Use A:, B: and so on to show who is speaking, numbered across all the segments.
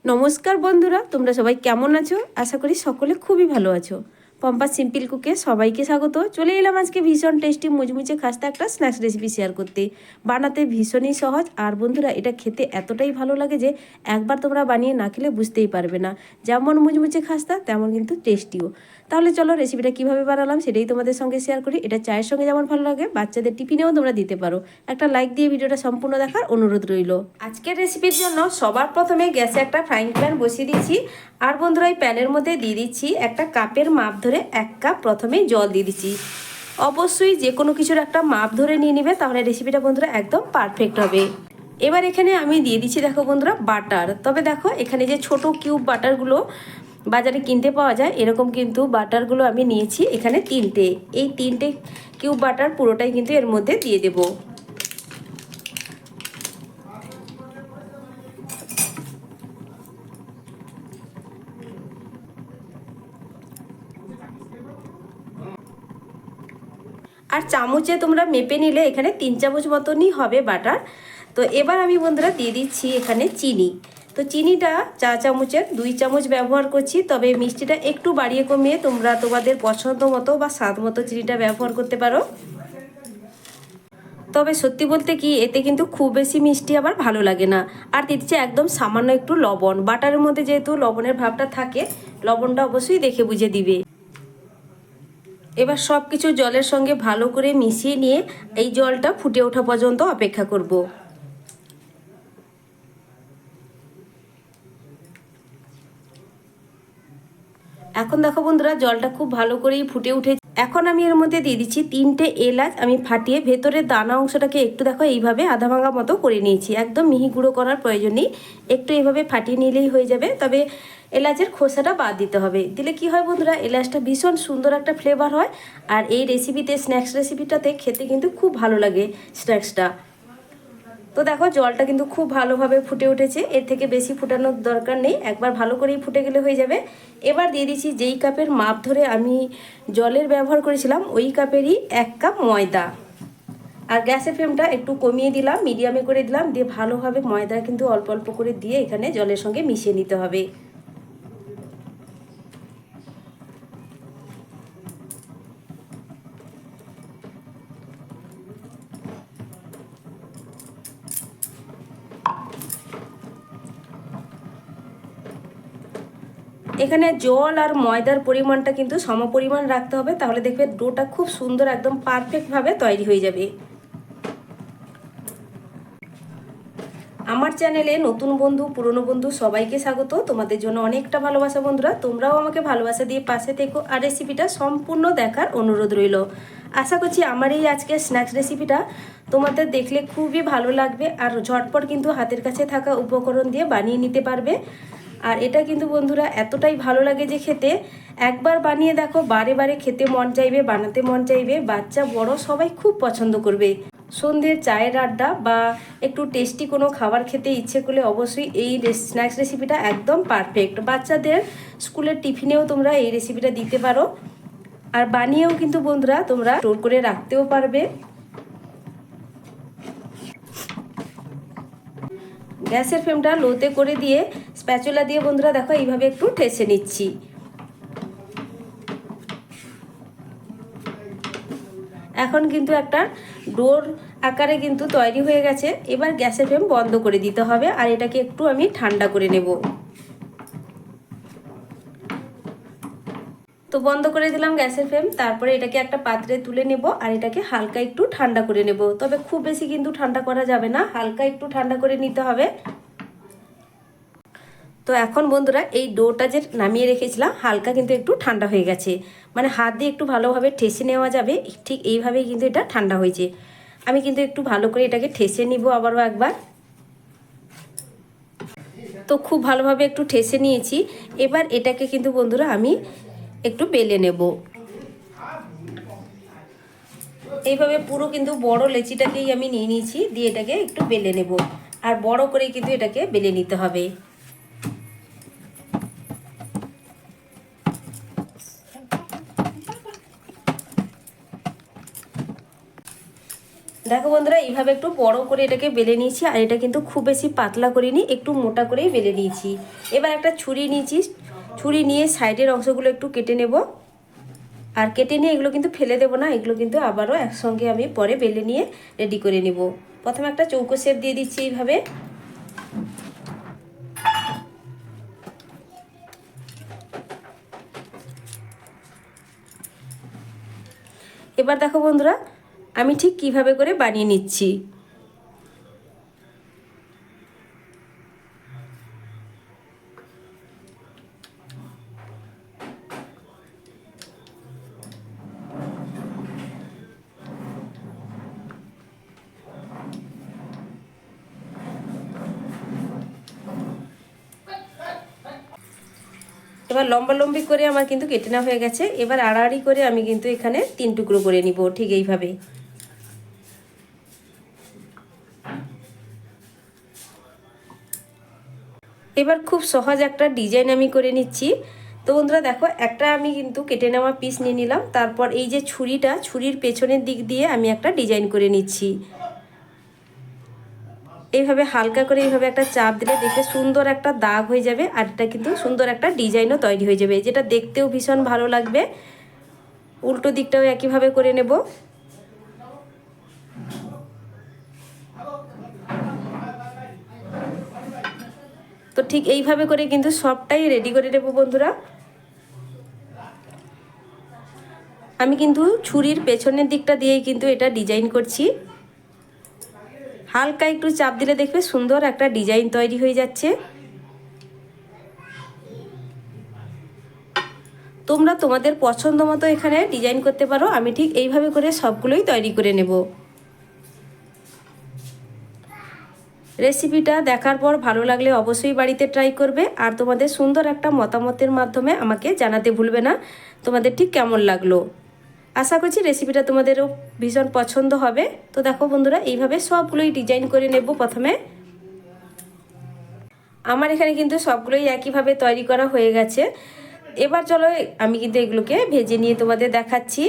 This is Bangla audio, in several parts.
A: নমস্কার বন্ধুরা, তোমরা সবাই কেমন আছো? আশা করি সকলে খুবই ভালো আছো। পম্পা সিম্পল কুকে সবাইকে স্বাগত। চলে এলাম আজকে ভীষণ টেস্টি মুচমুচে খাস্তা একটা স্ন্যাক্স রেসিপি শেয়ার করতে। বানাতে ভীষণই সহজ, আর বন্ধুরা এটা খেতে এতটাই ভালো লাগে যে একবার তোমরা বানিয়ে না খেলে বুঝতেই পারবে না। যেমন মুচমুচে খাস্তা তেমন কিন্তু টেস্টিও। তাহলে চলো রেসিপিটা কীভাবে বানালাম সেটাই তোমাদের সঙ্গে শেয়ার করি। এটা চায়ের সঙ্গে যেমন ভালো লাগে, বাচ্চাদের টিফিনেও তোমরা দিতে পারো। একটা লাইক দিয়ে ভিডিওটা সম্পূর্ণ দেখার অনুরোধ রইল। আজকের রেসিপির জন্য সবার প্রথমে গ্যাসে একটা ফ্রাইং প্যান বসিয়ে দিচ্ছি। আর বন্ধুরা এই প্যানের মধ্যে দিয়ে দিচ্ছি একটা কাপের মাপ ধরে 1 কাপ প্রথমেই জল দিয়ে দিচ্ছি। অবশ্যই যে কোনো কিছুর একটা মাপ ধরে নিয়ে নেবে, তাহলে রেসিপিটা বন্ধুরা একদম পারফেক্ট হবে। এবার এখানে আমি দিয়ে দিচ্ছি দেখো বন্ধুরা বাটার। তবে দেখো এখানে যে ছোট কিউব বাটারগুলো বাজারে কিনতে পাওয়া যায়, এরকম কিন্তু বাটারগুলো আমি নিয়েছি এখানে 3টে। এই 3টে কিউব বাটার পুরোটাই কিন্তু এর মধ্যে দিয়ে দেবো। আর চামচে তোমরা মেপে নিলে এখানে 3 চামচ মতনই হবে বাটার। তো এবার আমি বন্ধুরা দিয়ে দিচ্ছি এখানে চিনি। তো চিনিটা চা চামচের 2 চামচ ব্যবহার করছি। তবে মিষ্টিটা একটু বাড়িয়ে কমিয়ে তোমরা তোমাদের পছন্দ মতো বা স্বাদ মতো চিনিটা ব্যবহার করতে পারো। তবে সত্যি বলতে কি এতে কিন্তু খুব বেশি মিষ্টি আবার ভালো লাগে না। আর দিচ্ছে একদম সামান্য একটু লবণ। বাটারের মধ্যে যেহেতু লবণের ভাবটা থাকে, লবণটা অবশ্যই দেখে বুঝে দিবে। এবার সব কিছু জলের সঙ্গে ভালো করে মিশিয়ে নিয়ে এই জলটা ফুটে ওঠা পর্যন্ত অপেক্ষা করব। এখন দেখো বন্ধুরা জলটা খুব ভালো করেই ফুটে উঠেছে। এখন আমি এর মধ্যে দিয়ে দিচ্ছি 3টে এলাচ। আমি ফাটিয়ে ভেতরের দানা অংশটাকে একটু দেখো এইভাবে আধা ভাঙা মতো করে নিয়েছি। একদম মিহি গুঁড়ো করার প্রয়োজন নেই, একটু এইভাবে ফাটিয়ে নিলেই হয়ে যাবে। তবে এলাচের খোসাটা বাদ দিতে হবে। দিলে কি হয় বন্ধুরা, এলাচটা ভীষণ সুন্দর একটা ফ্লেভার হয়। আর এই রেসিপিতে স্ন্যাক্স রেসিপিটাতে খেতে কিন্তু খুব ভালো লাগে স্ন্যাক্সটা। তো দেখো জলটা কিন্তু খুব ভালোভাবে ফুটে উঠেছে। এর থেকে বেশি ফুটানোর দরকার নেই, একবার ভালো করেই ফুটে গেলে হয়ে যাবে। এবার দিয়ে দিচ্ছি যেই কাপের মাপ ধরে আমি জলের ব্যবহার করেছিলাম ওই কাপেরই 1 কাপ ময়দা। আর গ্যাসের ফ্লেমটা একটু কমিয়ে দিলাম, মিডিয়ামে করে দিলাম। দিয়ে ভালোভাবে ময়দা কিন্তু অল্প অল্প করে দিয়ে এখানে জলের সঙ্গে মিশিয়ে নিতে হবে। এখানে জল আর ময়দার পরিমাণটা কিন্তু সমপরিমাণ রাখতে হবে, তাহলে দেখবে ডোটা খুব সুন্দর একদম পারফেক্টভাবে তৈরি হয়ে যাবে। আমার চ্যানেলে নতুন বন্ধু পুরনো বন্ধু সবাইকে স্বাগত। তোমাদের জন্য অনেকটা ভালোবাসা বন্ধুরা, তোমরাও আমাকে ভালোবাসা দিয়ে পাশে থেকো। আর রেসিপিটা সম্পূর্ণ দেখার অনুরোধ রইল। আশা করছি আমার এই আজকের স্ন্যাক্স রেসিপিটা তোমাদের দেখলে খুবই ভালো লাগবে। আর ঝটপট কিন্তু হাতের কাছে থাকা উপকরণ দিয়ে বানিয়ে নিতে পারবে। আর এটা কিন্তু বন্ধুরা এতটাই ভালো লাগে যে খেতে একবার বানিয়ে দেখো বারে বারে খেতে মন চাইবে, বানাতে মন চাইবে। বাচ্চা বড় সবাই খুব পছন্দ করবে। সন্ধ্যের চায়ের আড্ডা বা একটু টেস্টি কোনো খাবার খেতে ইচ্ছে করলে অবশ্যই এই স্ন্যাক্স রেসিপিটা একদম পারফেক্ট। বাচ্চাদের স্কুলের টিফিনেও তোমরা এই রেসিপিটা দিতে পারো। আর বানিয়েও কিন্তু বন্ধুরা তোমরা স্টোর করে রাখতেও পারবে। গ্যাসের ফ্লেমটা লোতে করে দিয়ে স্প্যাচুলা দিয়ে বন্ধুরা দেখো এইভাবে একটু ঠেসে নিচ্ছি। এখন কিন্তু একটা ডোর আকারে কিন্তু তৈরি হয়ে গেছে। এবার গ্যাসের ফ্লেম বন্ধ করে দিতে হবে আর এটাকে একটু আমি ঠান্ডা করে নেব। তো বন্ধ করে দিলাম গ্যাসের ফ্লেম। তারপরে এটাকে একটা পাত্রে তুলে নেব আর এটাকে হালকা একটু ঠান্ডা করে নেব। তবে খুব বেশি কিন্তু ঠান্ডা করা যাবে না, হালকা একটু ঠান্ডা করে নিতে হবে। তো এখন বন্ধুরা এই ডোটা যে নামিয়ে রেখেছিলাম হালকা কিন্তু একটু ঠান্ডা হয়ে গেছে। মানে হাত দিয়ে একটু ভালোভাবে ঠেসে নেওয়া যাবে, ঠিক এইভাবেই কিন্তু এটা ঠান্ডা হয়েছে। আমি কিন্তু একটু ভালো করে এটাকে ঠেসে নিব আবারও একবার। তো খুব ভালোভাবে একটু ঠেসে নিয়েছি। এবার এটাকে কিন্তু বন্ধুরা আমি একটু বেলে নেব। এইভাবে পুরো কিন্তু বড় লেচিটাকেই আমি নিয়ে নিয়েছি, দিয়ে এটাকে একটু বেলে নেব। আর বড় করে কিন্তু এটাকে বেলে নিতে হবে। দেখো বন্ধুরা, এইভাবে একটু বড় করে এটাকে বেলে নিয়েছি, আর এটা কিন্তু খুব বেশি পাতলা করিনি, একটু মোটা করেই বেলে নিয়েছি। এবার একটা ছুরি নিয়েছি, ছুরি নিয়ে সাইডের অংশগুলো একটু কেটে নেব। আর কেটে নিয়ে এগুলো কিন্তু ফেলে দেবো না, এগুলো কিন্তু আবারও একসঙ্গে আমি পরে বেলে নিয়ে রেডি করে নেব। প্রথমে একটা চৌকো শেপ দিয়ে দিচ্ছি এইভাবে। এবার দেখো বন্ধুরা, আমি ঠিক কিভাবে করে বানিয়ে নিচ্ছি। এবার লম্বা লম্বি করে আমার কিন্তু কেটে নেওয়া হয়ে গেছে। এবার আড়াআড়ি করে আমি কিন্তু এখানে 3 টুকরো করে নিব, ঠিক এইভাবে। এবার খুব সহজ একটা ডিজাইন আমি করে নিচ্ছি। তো বন্ধুরা দেখো, একটা আমি কিন্তু কেটে নেওয়া পিস নিয়ে নিলাম। তারপর এই যে ছুরিটা, ছুরির পেছনের দিক দিয়ে আমি একটা ডিজাইন করে নিচ্ছি। এইভাবে হালকা করে এইভাবে একটা চাপ দিলে দেখে সুন্দর একটা দাগ হয়ে যাবে, আর এটা কিন্তু সুন্দর একটা ডিজাইনও তৈরি হয়ে যাবে, যেটা দেখতেও ভীষণ ভালো লাগবে। উল্টো দিকটাও একইভাবে করে নেব। তো ঠিক এইভাবে করে কিন্তু সবটাই রেডি করে নেব বন্ধুরা। আমি কিন্তু ছুরির পেছনের দিকটা দিয়েই কিন্তু এটা ডিজাইন করছি। হালকা একটু চাপ দিলে দেখবে সুন্দর একটা ডিজাইন তৈরি হয়ে যাচ্ছে। তোমরা তোমাদের পছন্দ মতো এখানে ডিজাইন করতে পারো। আমি ঠিক এইভাবে করে সবগুলোই তৈরি করে নেব। রেসিপিটা দেখার পর ভালো লাগলে অবশ্যই বাড়িতে ট্রাই করবে, আর তোমাদের সুন্দর একটা মতামতের মাধ্যমে আমাকে জানাতে ভুলবে না তোমাদের ঠিক কেমন লাগলো। আশা করছি রেসিপিটা তোমাদেরও ভীষণ পছন্দ হবে। তো দেখো বন্ধুরা, এইভাবে সবগুলোই ডিজাইন করে নেব প্রথমে। আমার এখানে কিন্তু সবগুলোই একইভাবে তৈরি করা হয়ে গেছে। এবার চলো আমি কিন্তু এগুলোকে ভেজে নিয়ে তোমাদের দেখাচ্ছি।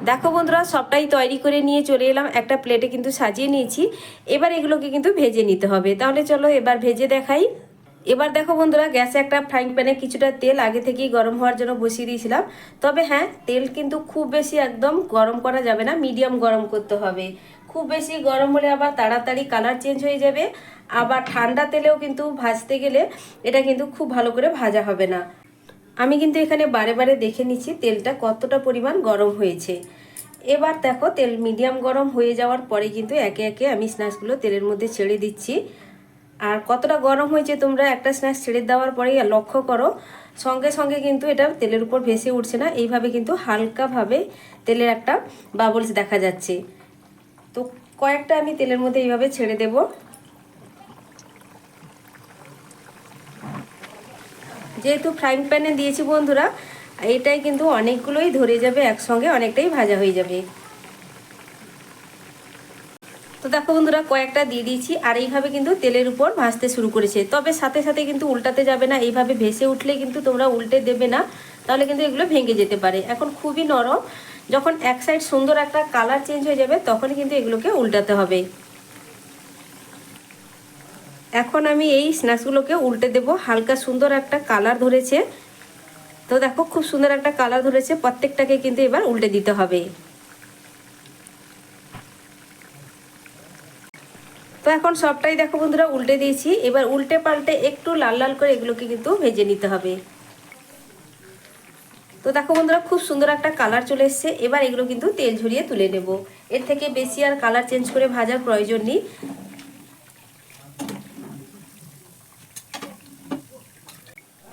A: দেখো বন্ধুরা, সবটাই তৈরি করে নিয়ে চলে এলাম, একটা প্লেটে কিন্তু সাজিয়ে নিয়েছি। এবার এগুলোকে কিন্তু ভেজে নিতে হবে। তাহলে চলো এবার ভেজে দেখাই। এবার দেখো বন্ধুরা, গ্যাসে একটা ফ্রাইং প্যানে কিছুটা তেল আগে থেকেই গরম হওয়ার জন্য বসিয়ে দিয়েছিলাম। তবে হ্যাঁ, তেল কিন্তু খুব বেশি একদম গরম করা যাবে না, মিডিয়াম গরম করতে হবে। খুব বেশি গরম হলে আবার তাড়াতাড়ি কালার চেঞ্জ হয়ে যাবে। আবার ঠান্ডা তেলেও কিন্তু ভাজতে গেলে এটা কিন্তু খুব ভালো করে ভাজা হবে না। আমি কিন্তু এখানে বারে বারে দেখে নিচ্ছি তেলটা কতটা পরিমাণ গরম হয়েছে। এবার দেখো, তেল মিডিয়াম গরম হয়ে যাওয়ার পরে কিন্তু একে একে আমি স্ন্যাক্সগুলো তেলের মধ্যে ছেড়ে দিচ্ছি। আর কতটা গরম হয়েছে তোমরা একটা স্ন্যাক্স ছেড়ে দেওয়ার পরেই লক্ষ্য করো, সঙ্গে সঙ্গে কিন্তু এটা তেলের উপর ভেসে উঠছে না, এইভাবে কিন্তু হালকাভাবে তেলের একটা বাবলস দেখা যাচ্ছে। তো কয়েকটা আমি তেলের মধ্যে এইভাবে ছেড়ে দেব। যেহেতু ফ্রাইং প্যানে দিয়েছি বন্ধুরা, এটাই কিন্তু অনেকগুলোই ধরে যাবে একসঙ্গে, অনেকটাই ভাজা হয়ে যাবে। তো দেখো বন্ধুরা, কয়েকটা দিয়ে দিয়েছি, আর এইভাবে কিন্তু তেলের উপর ভাজতে শুরু করেছে। তবে সাথে সাথে কিন্তু উল্টাতে যাবে না, এইভাবে ভেসে উঠলে কিন্তু তোমরা উল্টে দেবে না, তাহলে কিন্তু এগুলো ভেঙে যেতে পারে। এখন খুবই নরম, যখন এক সাইড সুন্দর একটা কালার চেঞ্জ হয়ে যাবে তখন কিন্তু এগুলোকে উল্টাতে হবে। এখন আমি এই স্ন্যাক্সগুলোকে উল্টে দেব। হালকা সুন্দর একটা কালার ধরেছে, তো দেখো খুব সুন্দর একটা কালার ধরেছে। প্রত্যেকটাকে কিন্তু এবার উল্টে দিতে হবে। তো এখন সবটাই দেখো বন্ধুরা উল্টে দিয়েছি। এবার উল্টে পাল্টে একটু লাল লাল করে এগুলোকে কিন্তু ভেজে নিতে হবে। তো দেখো বন্ধুরা, খুব সুন্দর একটা কালার চলে এসছে। এবার এগুলো কিন্তু তেল ঝরিয়ে তুলে নেব। এর থেকে বেশি আর কালার চেঞ্জ করে ভাজার প্রয়োজন নেই।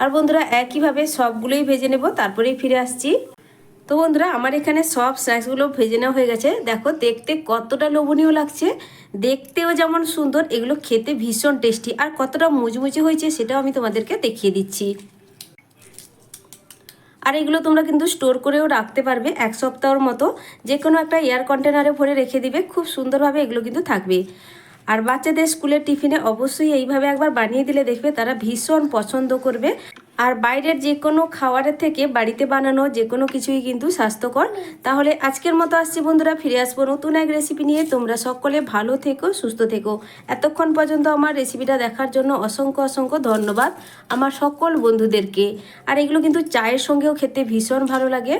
A: আর বন্ধুরা, একইভাবে সবগুলোই ভেজে নেব, তারপরেই ফিরে আসছি। তো বন্ধুরা, আমার এখানে সব স্ন্যাক্সগুলো ভেজে নেওয়া হয়ে গেছে। দেখো দেখতে কতটা লোভনীয় লাগছে, দেখতেও যেমন সুন্দর, এগুলো খেতে ভীষণ টেস্টি। আর কতটা মুচমুচে হয়েছে সেটাও আমি তোমাদেরকে দেখিয়ে দিচ্ছি। আর এগুলো তোমরা কিন্তু স্টোর করেও রাখতে পারবে 1 সপ্তাহের মতো। যে কোনো একটা এয়ার কন্টেনারে ভরে রেখে দিবে, খুব সুন্দরভাবে এগুলো কিন্তু থাকবে। আর বাচ্চাদের স্কুলের টিফিনে অবশ্যই এইভাবে একবার বানিয়ে দিলে দেখবে তারা ভীষণ পছন্দ করবে। আর বাইরের যে কোনো খাবারের থেকে বাড়িতে বানানো যে কোনো কিছুই কিন্তু স্বাস্থ্যকর। তাহলে আজকের মতো আসছি বন্ধুরা, ফিরে আসবো নতুন এক রেসিপি নিয়ে। তোমরা সকলে ভালো থেকো, সুস্থ থেকো। এতক্ষণ পর্যন্ত আমার রেসিপিটা দেখার জন্য অসংখ্য অসংখ্য ধন্যবাদ আমার সকল বন্ধুদেরকে। আর এগুলো কিন্তু চায়ের সঙ্গেও খেতে ভীষণ ভালো লাগে।